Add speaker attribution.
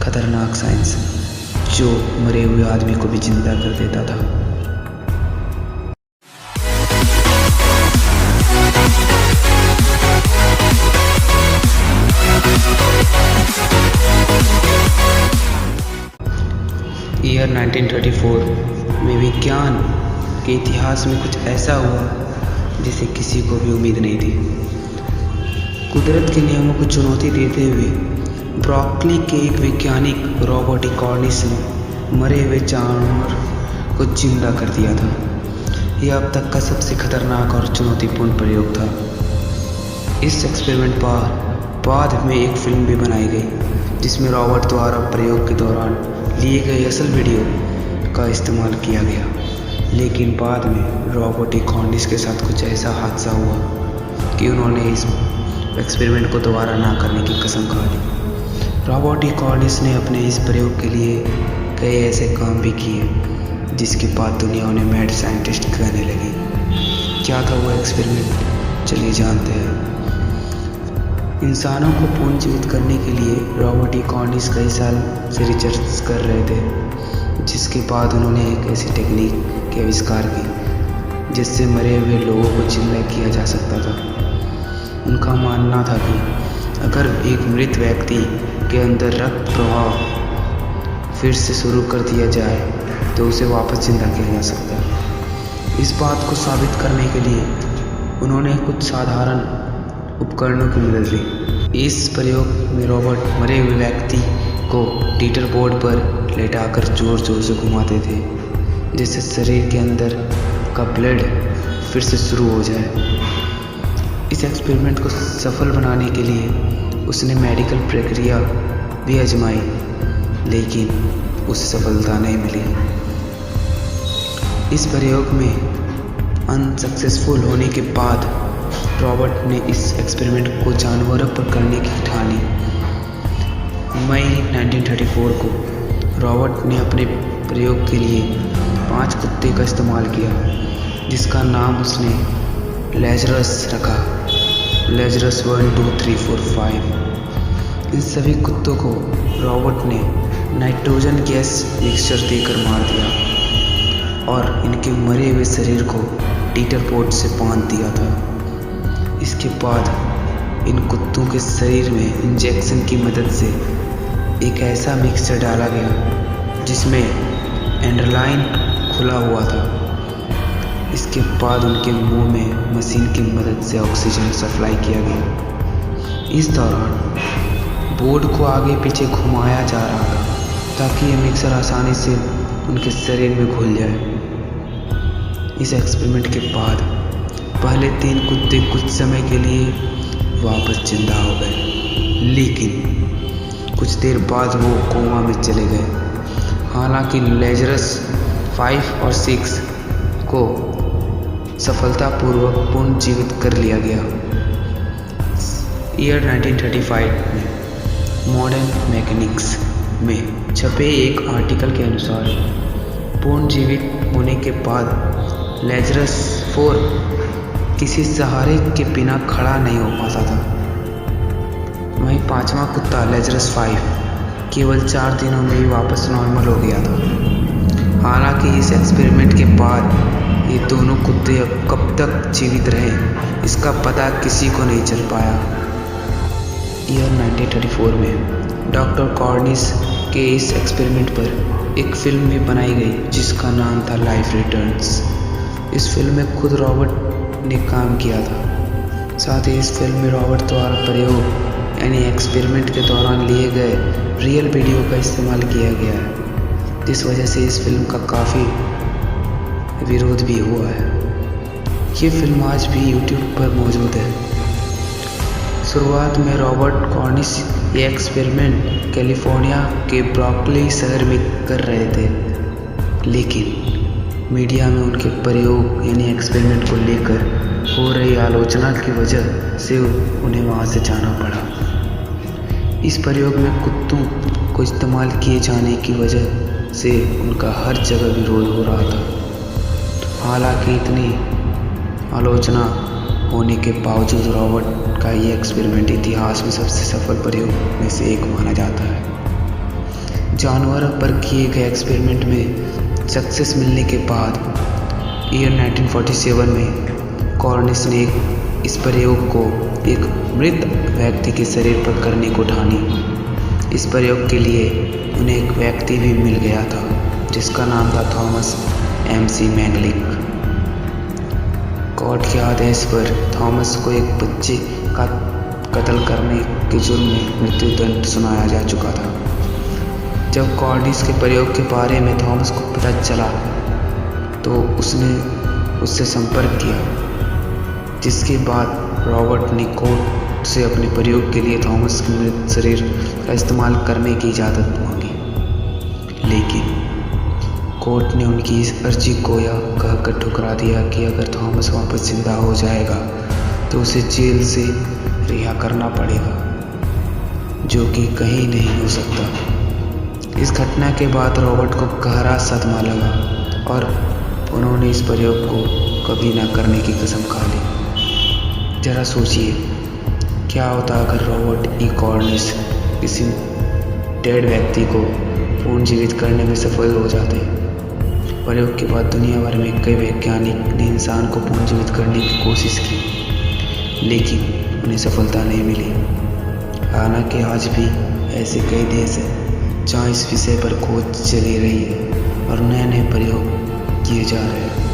Speaker 1: खतरनाक साइंस जो मरे हुए आदमी को भी जिंदा कर देता था। ईयर 1934 में विज्ञान के इतिहास में कुछ ऐसा हुआ जिसे किसी को भी उम्मीद नहीं थी। कुदरत के नियमों को चुनौती देते हुए ब्रोकली के एक वैज्ञानिक रॉबर्ट ई कॉर्निस ने मरे हुए जानवर को जिंदा कर दिया था। यह अब तक का सबसे खतरनाक और चुनौतीपूर्ण प्रयोग था। इस एक्सपेरिमेंट पर बाद में एक फिल्म भी बनाई गई जिसमें रॉबर्ट द्वारा प्रयोग के दौरान लिए गए असल वीडियो का इस्तेमाल किया गया, लेकिन बाद में रॉबर्ट ई कॉर्निस के साथ कुछ ऐसा हादसा हुआ कि उन्होंने इस एक्सपेरिमेंट को दोबारा ना करने की कसम खा ली। रॉबर्ट ई कॉर्निस ने अपने इस प्रयोग के लिए कई ऐसे काम भी किए जिसके बाद दुनिया उन्हें मैड साइंटिस्ट कहने लगी। क्या था वो एक्सपेरिमेंट, चलिए जानते हैं। इंसानों को पुनर्जीवित करने के लिए रॉबर्ट ई कॉर्निस कई साल से रिसर्च कर रहे थे, जिसके बाद उन्होंने एक ऐसी टेक्निक के आविष्कार की जिससे मरे हुए लोगों को जिंदा किया जा सकता था। उनका मानना था कि अगर एक मृत व्यक्ति के अंदर रक्त प्रवाह फिर से शुरू कर दिया जाए तो उसे वापस जिंदा किया जा सकता है। इस बात को साबित करने के लिए उन्होंने कुछ साधारण उपकरणों की मदद ली। इस प्रयोग में रॉबर्ट मरे हुए व्यक्ति को टीटर बोर्ड पर लेटाकर जोर जोर से घुमाते थे जिससे शरीर के अंदर का ब्लड फिर से शुरू हो जाए। इस एक्सपेरिमेंट को सफल बनाने के लिए उसने मेडिकल प्रक्रिया भी आजमाई, लेकिन उसे सफलता नहीं मिली। इस प्रयोग में अनसक्सेसफुल होने के बाद रॉबर्ट ने इस एक्सपेरिमेंट को जानवरों पर करने की ठानी। मई 1934 को रॉबर्ट ने अपने प्रयोग के लिए 5 कुत्ते का इस्तेमाल किया, जिसका नाम उसने लेजरस रखा। लेजरस 1 2 3 4 5। इन सभी कुत्तों को रॉबर्ट ने नाइट्रोजन गैस मिक्सचर देकर मार दिया और इनके मरे हुए शरीर को टीटर बोर्ड से बांध दिया था। इसके बाद इन कुत्तों के शरीर में इंजेक्शन की मदद से एक ऐसा मिक्सचर डाला गया जिसमें एंडरलाइन खुला हुआ था। इसके बाद उनके मुंह में मशीन की मदद से ऑक्सीजन सप्लाई किया गया। इस दौरान बोर्ड को आगे पीछे घुमाया जा रहा था ताकि ये मिक्सर आसानी से उनके शरीर में घुल जाए। इस एक्सपेरिमेंट के बाद पहले 3 कुत्ते कुछ समय के लिए वापस जिंदा हो गए, लेकिन कुछ देर बाद वो कोमा में चले गए। हालांकि लेजरस 5 और 6 को सफलतापूर्वक पुनर्जीवित कर लिया गया। ईयर 1935 में मॉडर्न मैकेनिक्स में छपे एक आर्टिकल के अनुसार पुनर्जीवित होने के बाद लेजरस 4 किसी सहारे के बिना खड़ा नहीं हो पाता था। वहीं 5वां कुत्ता लेजरस 5 केवल 4 दिनों में ही वापस नॉर्मल हो गया था। हालांकि इस एक्सपेरिमेंट के बाद ये दोनों कुत्ते अब कब तक जीवित रहे इसका पता किसी को नहीं चल पाया। ईयर 1934 में डॉक्टर कॉर्निस के इस एक्सपेरिमेंट पर एक फिल्म भी बनाई गई जिसका नाम था लाइफ रिटर्न्स। इस फिल्म में खुद रॉबर्ट ने काम किया था। साथ ही इस फिल्म में रॉबर्ट द्वारा प्रयोग यानी एक्सपेरिमेंट के दौरान लिए गए रियल वीडियो का इस्तेमाल किया गया है, जिस वजह से इस फिल्म का काफ़ी विरोध भी हुआ है। ये फिल्म आज भी यूट्यूब पर मौजूद है। शुरुआत में रॉबर्ट कॉर्निस ये एक्सपेरिमेंट कैलिफोर्निया के ब्रोकली शहर में कर रहे थे, लेकिन मीडिया में उनके प्रयोग यानी एक्सपेरिमेंट को लेकर हो रही आलोचना की वजह से उन्हें वहां से जाना पड़ा। इस प्रयोग में कुत्तों को इस्तेमाल किए जाने की वजह से उनका हर जगह विरोध हो रहा था। हालांकि इतनी आलोचना होने के बावजूद रॉबर्ट का ये एक्सपेरिमेंट इतिहास में सबसे सफल प्रयोग में से एक माना जाता है। जानवरों पर किए गए एक्सपेरिमेंट में सक्सेस मिलने के बाद ईयर 1947 में कॉर्निस ने इस प्रयोग को एक मृत व्यक्ति के शरीर पर करने को ठानी। इस प्रयोग के लिए उन्हें एक व्यक्ति भी मिल गया था जिसका नाम था थॉमस MC मैंगलिक। कोर्ट के आदेश पर थॉमस को एक बच्चे का कत्ल करने के जुर्म में मृत्युदंड सुनाया जा चुका था। जब कॉर्निस के प्रयोग के बारे में थॉमस को पता चला तो उसने उससे संपर्क किया, जिसके बाद रॉबर्ट ने कोर्ट से अपने प्रयोग के लिए थॉमस के मृत शरीर का इस्तेमाल करने की इजाज़त मांगी, लेकिन कोर्ट ने उनकी इस अर्जी को यह कहकर ठुकरा दिया कि अगर थॉमस वापस जिंदा हो जाएगा तो उसे जेल से रिहा करना पड़ेगा, जो कि कहीं नहीं हो सकता। इस घटना के बाद रॉबर्ट को गहरा सदमा लगा और उन्होंने इस प्रयोग को कभी न करने की कसम खा ली। जरा सोचिए, क्या होता अगर रॉबर्ट कॉर्निस किसी डेड व्यक्ति को पुनर्जीवित करने में सफल हो जाते। प्रयोग के बाद दुनिया भर में कई वैज्ञानिक ने इंसान को पुनर्जीवित करने की कोशिश की, लेकिन उन्हें सफलता नहीं मिली। हालांकि आज भी ऐसे कई देश हैं जहां इस विषय पर खोज चली रही है और नए नए प्रयोग किए जा रहे हैं।